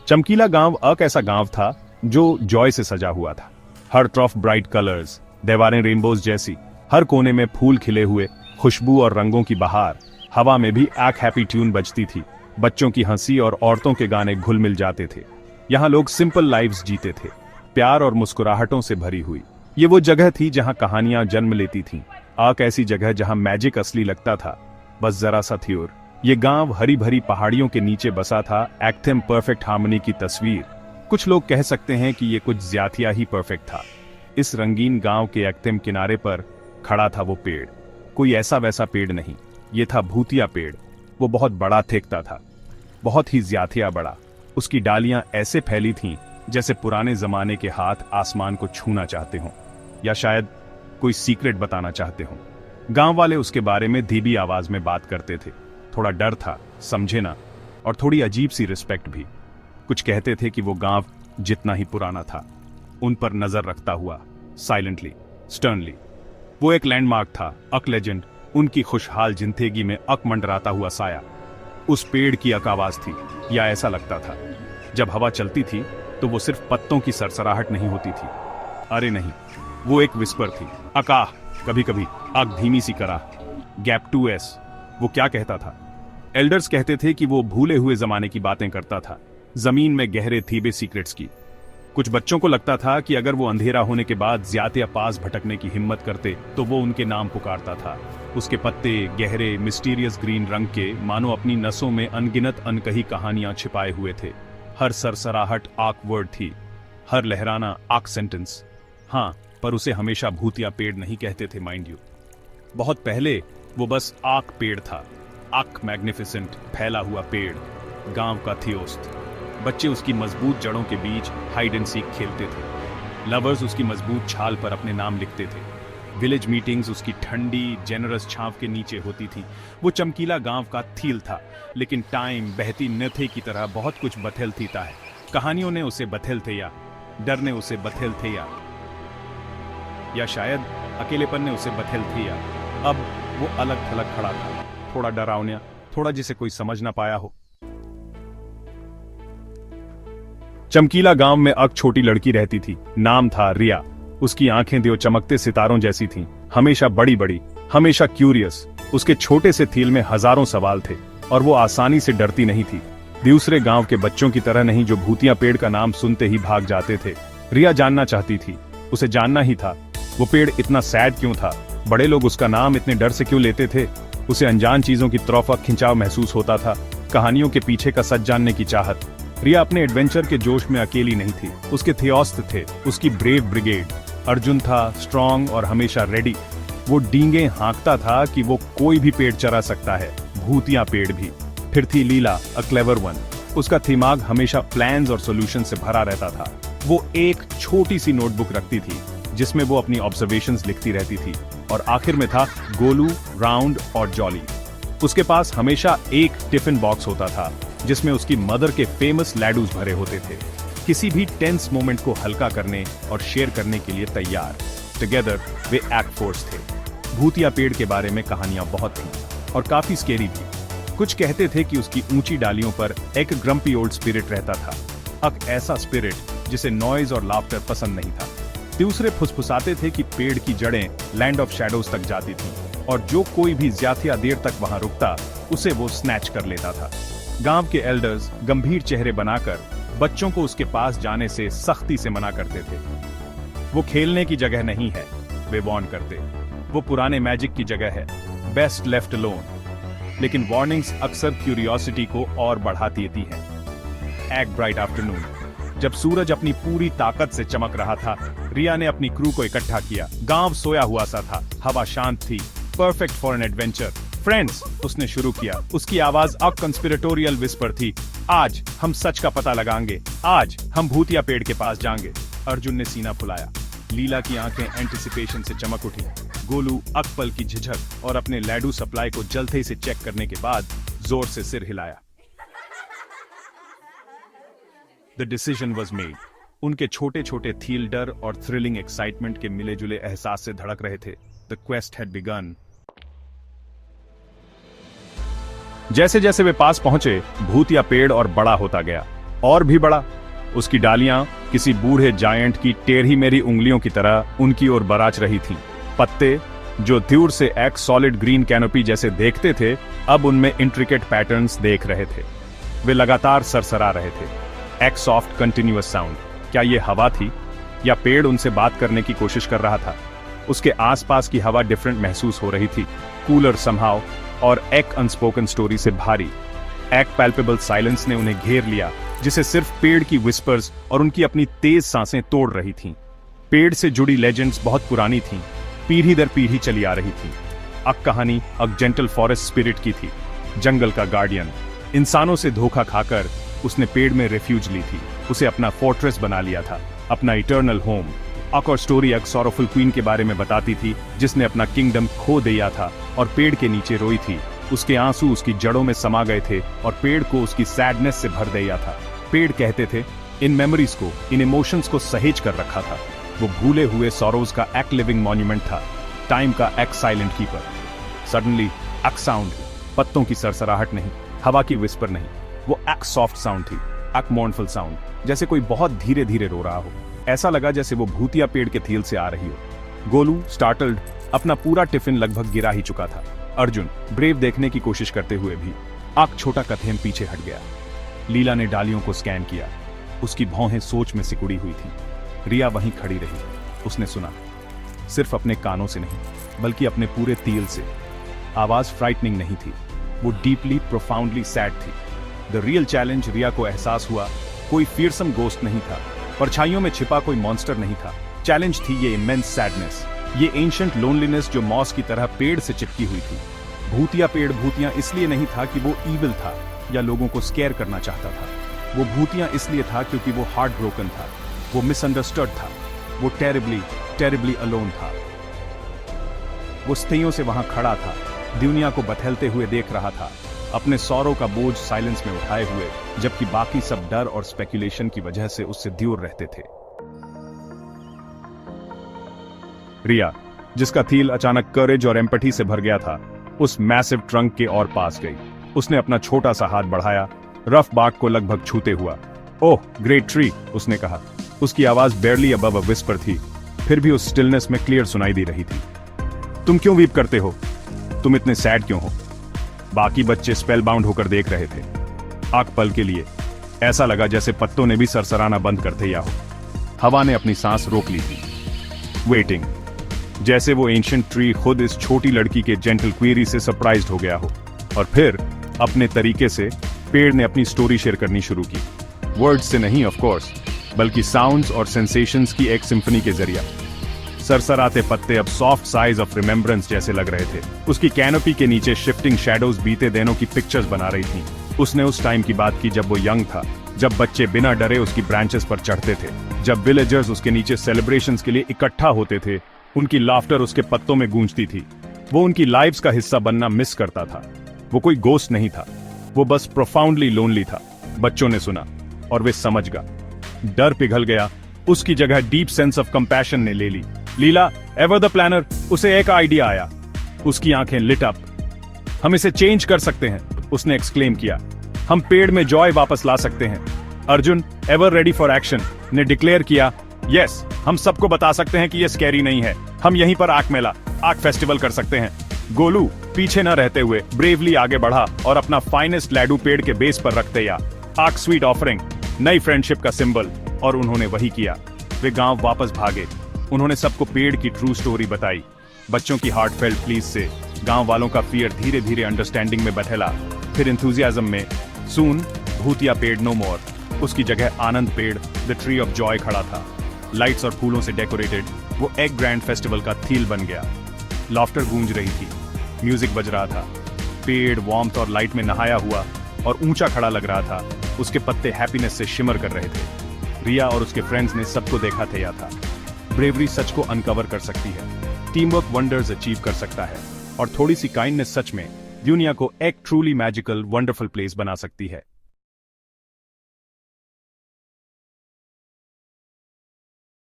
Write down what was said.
चमकीला गांव एक ऐसा गांव था जो जॉय से सजा हुआ था। हर तरफ ब्राइट कलर्स, दीवारें रेनबोज जैसी, हर कोने में फूल खिले हुए, खुशबू और रंगों की बहार। हवा में भी एक हैप्पी ट्यून बजती थी। बच्चों की हंसी और औरतों के गाने घुल मिल जाते थे। यहाँ लोग सिंपल लाइव्स जीते थे, प्यार और मुस्कुराहटों से भरी हुई। ये वो जगह थी जहाँ कहानियां जन्म लेती थीं। एक ऐसी जगह जहाँ मैजिक असली लगता था, बस जरा सा थी। और ये गांव हरी भरी पहाड़ियों के नीचे बसा था, एकदम परफेक्ट हार्मनी की तस्वीर। कुछ लोग कह सकते हैं कि ये कुछ ज्यादा ही परफेक्ट था। इस रंगीन गांव के एकदम किनारे पर खड़ा था वो पेड़। कोई ऐसा वैसा पेड़ नहीं, ये था भूतिया पेड़। वो बहुत बड़ा थेकता था, बहुत ही ज्यादा बड़ा। उसकी डालियां ऐसे फैली थीं जैसे पुराने जमाने के हाथ आसमान को छूना चाहते हों, या शायद कोई सीक्रेट बताना चाहते हों। गांव वाले उसके बारे में धीमी आवाज में बात करते थे। थोड़ा डर था, समझे ना, और थोड़ी अजीब सी रिस्पेक्ट भी। कुछ कहते थे कि वो गांव जितना ही पुराना था, उन पर नजर रखता हुआ, साइलेंटली, स्टर्नली। वो एक लैंडमार्क था, अक लेजेंड, उनकी खुशहाल जिंदगी में अक मंडराता हुआ साया। उस पेड़ की अक आवाज थी, या ऐसा लगता था। जब हवा चलती थी तो वो सिर्फ पत्तों की सरसराहट नहीं होती थी, अरे नहीं, वो एक विस्पर थी। अकाह, कभी कभी अक धीमी सी करा, गैप 2s। वो क्या कहता था? एल्डर्स कहते थे कि वो भूले हुए जमाने की बातें करता था, जमीन में गहरे थीबे सीक्रेट्स की। कुछ बच्चों को लगता था कि अगर वो अंधेरा होने के बाद ज्यादा पास भटकने की हिम्मत करते तो वो उनके नाम पुकारता था। उसके पत्ते गहरे मिस्टीरियस ग्रीन रंग के, मानो अपनी नसों में अनगिनत अनकही कहानियां छिपाए हुए थे। हर सरसराहट आक वर्ड थी, हर लहराना आक सेंटेंस। हाँ, पर उसे हमेशा भूतिया पेड़ नहीं कहते थे, माइंड यू। बहुत पहले वो बस आक पेड़ था, आक मैग्निफिसेंट, फैला हुआ पेड़, गांव का थियोस्त। बच्चे उसकी मजबूत जड़ों के बीच हाइड एंड सीक खेलते थे। लवर्स उसकी मजबूत छाल पर अपने नाम लिखते थे। विलेज मीटिंग्स उसकी ठंडी जेनरस छांव के नीचे होती थी। वो चमकीला गांव का थील था, लेकिन टाइम बहती नथे की तरह बहुत कुछ बथेल थीता है। कहानियों ने उसे बथेल थे, या डर ने उसे बथेल थे, या शायद अकेलेपन ने उसे बथेल थे। या अब वो अलग थलग खड़ा था, थोड़ा डरावना, थोड़ा जिसे कोई समझ ना पाया हो। चमकीला गांव में एक छोटी लड़की रहती थी, नाम था रिया। उसकी आंखें दियो चमकते सितारों जैसी थीं, हमेशा बड़ी बड़ी, हमेशा क्यूरियस। उसके छोटे से थील में हजारों सवाल थे, और वो आसानी से डरती नहीं थी। दूसरे गांव के बच्चों की तरह नहीं, जो भूतिया पेड़ का नाम सुनते ही भाग जाते थे। रिया जानना चाहती थी, उसे जानना ही था, वो पेड़ इतना सैड क्यों था, बड़े लोग उसका नाम इतने डर से क्यों लेते थे। उसे अनजान चीजों की तरफ खिंचाव महसूस होता था, कहानियों के पीछे का सच जानने की चाहत। रिया अपने एडवेंचर के जोश में अकेली नहीं थी, उसके थियोस्त थे, उसकी ब्रेव ब्रिगेड। अर्जुन था, स्ट्रॉन्ग और हमेशा रेडी। वो डींगे हाँकता था कि वो कोई भी पेड़ चरा सकता है, भूतिया पेड़ भी। फिर थी लीला, अ क्लेवर वन। उसका दिमाग हमेशा प्लान्स और सॉल्यूशन से भरा रहता था। वो एक छोटी सी नोटबुक रखती थी जिसमें वो अपनी ऑब्जर्वेशंस लिखती रहती थी। और आखिर में था गोलू, राउंड और जॉली। उसके पास हमेशा एक टिफिन बॉक्स होता था जिसमें उसकी मदर के फेमस लैडूज भरे होते थे, किसी भी टेंस मोमेंट को हल्का करने और शेयर करने के लिए तैयार। टुगेदर वे एक्ट फोर्स थे। भूतिया पेड़ के बारे में कहानियां बहुत थीं, और काफी स्केरी भी। कुछ कहते थे कि उसकी ऊंची डालियों पर एक ग्रम्पी ओल्ड स्पिरिट रहता था, एक ऐसा स्पिरिट जिसे नॉइज और लाफ्टर पसंद नहीं था। दूसरे फुसफुसाते थे कि पेड़ की जड़ें लैंड ऑफ शैडोज तक जाती थीं, और जो कोई भी ज्यादा देर तक वहां रुकता उसे वो स्नैच कर लेता था। गांव के एल्डर्स गंभीर चेहरे बनाकर बच्चों को उसके पास जाने से सख्ती से मना करते थे। वो खेलने की जगह नहीं है, वे वार्न करते। वो पुराने मैजिक की जगह है, बेस्ट लेफ्ट अलोन। लेकिन वार्निंग्स अक्सर क्यूरियोसिटी को और बढ़ा देती हैं। एक ब्राइट आफ्टरनून, जब सूरज अपनी पूरी ताकत से चमक रहा था, रिया ने अपनी क्रू को इकट्ठा किया। गांव सोया हुआ सा था, हवा शांत थी, perfect for an adventure. Friends, उसने शुरू किया। उसकी आवाज अ कंस्पिरेटोरियल विस्पर थी। आज हम सच का पता लगाएंगे, आज हम भूतिया पेड़ के पास जाएंगे। अर्जुन ने सीना फुलाया, लीला की आंखें एंटिसिपेशन से चमक उठी। गोलू अकपल की झिझक और अपने लैडू सप्लाई को जल्दी से चेक करने के बाद जोर से सिर हिलाया। The decision was made. उनके छोटे छोटे थील डर और थ्रिलिंग एक्साइटमेंट के मिले जुले एहसास से धड़क रहे थे। The quest had begun. जैसे जैसे वे पास पहुंचे, भूतिया पेड़ और बड़ा होता गया। और भी बड़ा। उसकी डालियां किसी बूढ़े जायंट की टेढ़ी मेरी उंगलियों की तरह उनकी ओर बराच रही थीं। पत्ते जो दूर से एक सॉलिड ग्रीन कैनोपी जैसे देखते थे, अब उनमें इंट्रिकेट पैटर्न्स देख रहे थे। वे लगातार सरसरा रहे थे। एक सॉफ्ट कंटिन्यूअस साउंड। क्या ये हवा थी या पेड़ उनसे बात करने की कोशिश कर रहा था? उसके आसपास की हवा डिफरेंट महसूस हो रही थी, कूलर समहाउ, और एक अनस्पोकन स्टोरी से भारी। एक पैल्पेबल साइलेंस ने उन्हें घेर लिया, जिसे सिर्फ पेड़ की विस्पर्स और उनकी अपनी तेज सांसें तोड़ रही थीं। पेड़ से जुड़ी लेजेंड्स बहुत पुरानी थीं, पीढ़ी दर पीढ़ी चली आ रही थी। अक कहानी अक जेंटल फॉरेस्ट स्पिरिट की थी, जंगल का गार्डियन। इंसानों से धोखा खाकर उसने पेड़ में रेफ्यूज ली थी, उसे अपना फोर्ट्रेस बना लिया था, अपना इटर्नल होम। अक और स्टोरी एक सॉरोफुल क्वीन के बारे में बताती थी, जिसने अपना किंगडम खो दिया था और पेड़ के नीचे रोई थी। उसके आंसू उसकी जड़ों में समा गए थे और पेड़ को उसकी सैडनेस से भर दिया था। पेड़ कहते थे, इन मेमोरीज को, इन इमोशंस को सहेज कर रखा था। वो भूले हुए सॉरोज का एक लिविंग मॉन्यूमेंट था, टाइम का एक साइलेंट कीपर। सडनली एक साउंड, पत्तों की सरसराहट नहीं, हवा की विस्पर नहीं, वो एक सॉफ्ट साउंड थी, एक मॉर्नफुल साउंड, जैसे कोई बहुत धीरे धीरे रो रहा हो। ऐसा लगा जैसे वो भूतिया पेड़ के थील से आ रही हो। गोलू स्टार्टल्ड, अपना पूरा टिफिन लगभग गिरा ही चुका था। अर्जुन ब्रेव देखने की कोशिश करते हुए भी एक छोटा कथेम पीछे हट गया। लीला ने डालियों को स्कैन किया, उसकी भौहें सोच में सिकुड़ी हुई थी। रिया वहीं खड़ी रही, उसने सुना, सिर्फ अपने कानों से नहीं बल्कि अपने पूरे तिल से। आवाज फ्राइटनिंग नहीं थी, वो डीपली प्रोफाउंडली सैड थी। द रियल चैलेंज, रिया को एहसास हुआ, कोई फियरसम गोस्ट नहीं था, परछाइयों में छिपा कोई मॉन्स्टर नहीं था। चैलेंज थी ये इमेंस सैडनेस, ये एंशिएंट लोनलीनेस जो मॉस की तरह पेड़ से चिपकी हुई थी। भूतिया पेड़ भूतिया इसलिए नहीं था कि वो ईविल था या लोगों को स्केयर करना चाहता था। वो भूतिया इसलिए था क्योंकि वो हार्ट ब्रोकन था, वो मिसअंडरस्टूड था, वो टेरिबली अलोन था। वो स्थियों से वहां खड़ा था, दुनिया को बथेलते हुए देख रहा था, अपने सौरों का बोझ साइलेंस में उठाए हुए, जबकि बाकी सब डर और स्पेकुलेशन की वजह से उससे दूर रहते थे। रिया, जिसका थील अचानक करेज और एम्पैथी से भर गया था, उस मैसिव ट्रंक के और पास गई। उसने अपना छोटा सा हाथ बढ़ाया, रफ बार्क को लगभग छूते हुआ। ओह ग्रेट ट्री, उसने कहा। उसकी आवाज बेयरली अबव अ विस्पर थी, फिर भी उस स्टिलनेस में क्लियर सुनाई दे रही थी। तुम क्यों वीप करते हो? तुम इतने सैड क्यों हो? बाकी बच्चे स्पेल बाउंड होकर देख रहे थे। आंख पल के लिए ऐसा लगा जैसे पत्तों ने भी सरसराना बंद कर दिया हो। हवा ने अपनी सांस रोक ली थी, वेटिंग, जैसे वो एंशिएंट ट्री खुद इस छोटी लड़की के जेंटल क्वेरी से सरप्राइज्ड हो गया हो। और फिर अपने तरीके से पेड़ ने अपनी स्टोरी शेयर करनी शुरू की, वर्ड्स से नहीं ऑफ कोर्स, बल्कि साउंड्स और सेंसेशंस की एक सिंफनी के जरिए। सरसराते पत्ते अब सॉफ्ट साइज ऑफ रिमेम्बरेंस जैसे लग रहे थे। उसकी कैनोपी के नीचे शिफ्टिंग शैडोज बीते दिनों की पिक्चर्स बना रही थीं। उसने उस टाइम की बात की जब वो यंग था, जब बच्चे बिना डरे उसकी ब्रांचेस पर चढ़ते थे, जब विलेजर्स उसके नीचे सेलिब्रेशंस के लिए इकट्ठा होते थे। उनकी लाफ्टर उसके पत्तों में गूंजती थी। वो उनकी लाइव्स का हिस्सा बनना मिस करता था। वो कोई गोस्ट नहीं था, वो बस प्रोफाउंडली लोनली था। बच्चों ने सुना और वे समझ गए। डर पिघल गया, उसकी जगह डीप सेंस ऑफ कंपैशन ने ले ली। लीला, एवर द प्लानर, उसे एक आइडिया आया। उसकी आंखें लिट अप। हम इसे चेंज कर सकते हैं, उसने एक्सक्लेम किया। हम पेड़ में जॉय वापस ला सकते हैं। Arjun, ever ready for action, ने डिक्लेयर किया। यस, हम सबको बता सकते हैं कि यह स्कैरी नहीं है। हम यहीं पर आग मेला, आग फेस्टिवल कर सकते हैं। गोलू पीछे न रहते हुए ब्रेवली आगे बढ़ा और अपना फाइनेस्ट लैडू पेड़ के बेस पर रखते या आग स्वीट ऑफरिंग, नई फ्रेंडशिप का सिंबल। और उन्होंने वही किया। वे गांव वापस भागे। उन्होंने सबको पेड़ की ट्रू स्टोरी बताई। बच्चों की हार्टफेल्ट प्लीज से गांव वालों का फियर धीरे धीरे अंडरस्टैंडिंग में बदला, फिर एंथुसियाज्म में। सून भूतिया पेड़ नो मोर, उसकी जगह आनंद पेड़, द ट्री ऑफ जॉय खड़ा था। लाइट्स और फूलों से डेकोरेटेड वो एक ग्रैंड फेस्टिवल का थील बन गया। लॉफ्टर गूंज रही थी, म्यूजिक बज रहा था। पेड़ वार्मथ और लाइट में नहाया हुआ और ऊंचा खड़ा लग रहा था। उसके पत्ते हैप्पीनेस से शिमर कर रहे थे। रिया और उसके फ्रेंड्स ने सबको देखा था। ब्रेवरी सच को अनकवर कर सकती है, टीम वर्क वंडर्स अचीव कर सकता है, और थोड़ी सी काइंडनेस सच में दुनिया को एक ट्रूली मैजिकल वंडरफुल प्लेस बना सकती है।